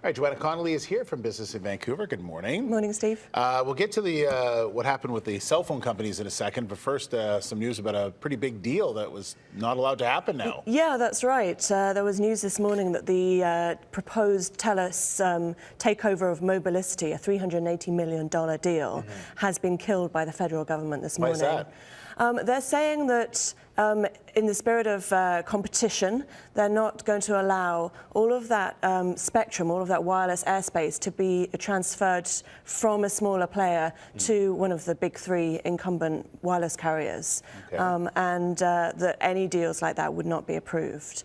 All right, Joanna Connolly is here from Business in Vancouver. Good morning. Morning, Steve. We'll get to the what happened with the cell phone companies in a second, but first some news about a pretty big deal that was not allowed to happen now. Yeah, that's right. There was news this morning that the proposed Telus takeover of Mobilicity, a $380 million deal, has been killed by the federal government this morning. Why is that? They're saying that in the spirit of competition, they're not going to allow all of that spectrum, all of that wireless airspace to be transferred from a smaller player to one of the big three incumbent wireless carriers, and that any deals like that would not be approved.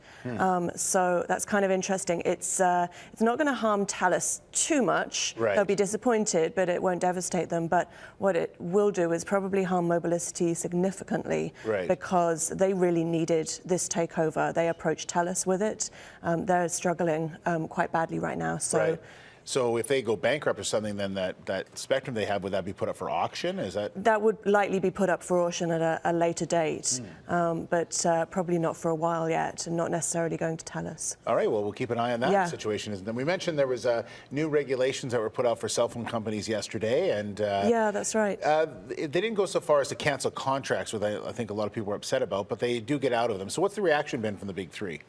So that's kind of interesting. It's not going to harm Telus too much. Right. They'll be disappointed, but it won't devastate them. But what it will do is probably harm Mobilicity significantly, because they really needed this takeover. They approached Telus with it. They're struggling quite badly right now. So. So if they go bankrupt or something, then that spectrum they have, would that be put up for auction? Is that? That would likely be put up for auction at a later date, but probably not for a while yet, and not necessarily going to Telus. All right, well, we'll keep an eye on that situation. And we mentioned there was new regulations that were put out for cell phone companies yesterday, and yeah, that's right. They didn't go so far as to cancel contracts, which I think a lot of people were upset about, but they do get out of them. So what's the reaction been from the big three?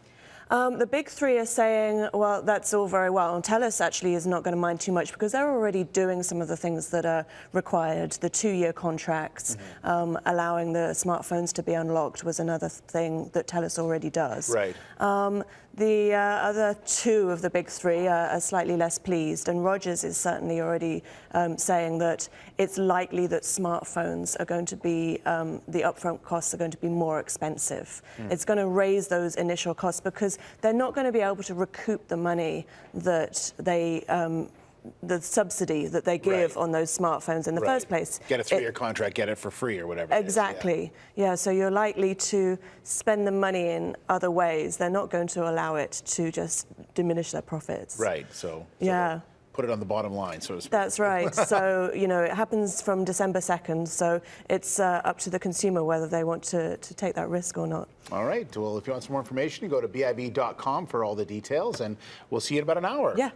The big three are saying, well, that's all very well. And Telus actually is not going to mind too much because they're already doing some of the things that are required. The 2-year contracts, allowing the smartphones to be unlocked was another thing that Telus already does. Right. The other two of the big three are slightly less pleased, and Rogers is certainly already saying that it's likely that smartphones are going to be, the upfront costs are going to be more expensive. It's going to raise those initial costs because they're not going to be able to recoup the money that they the subsidy that they give on those smartphones in the first place. Get a 3-year contract, get it for free or whatever. Exactly. Yeah, so you're likely to spend the money in other ways. They're not going to allow it to just diminish their profits. Right, so yeah. Put it on the bottom line, so to speak. That's right. So, you know, it happens from December 2nd, so it's up to the consumer whether they want to take that risk or not. All right. Well, if you want some more information, you go to BIV.com for all the details, and we'll see you in about an hour. Yeah.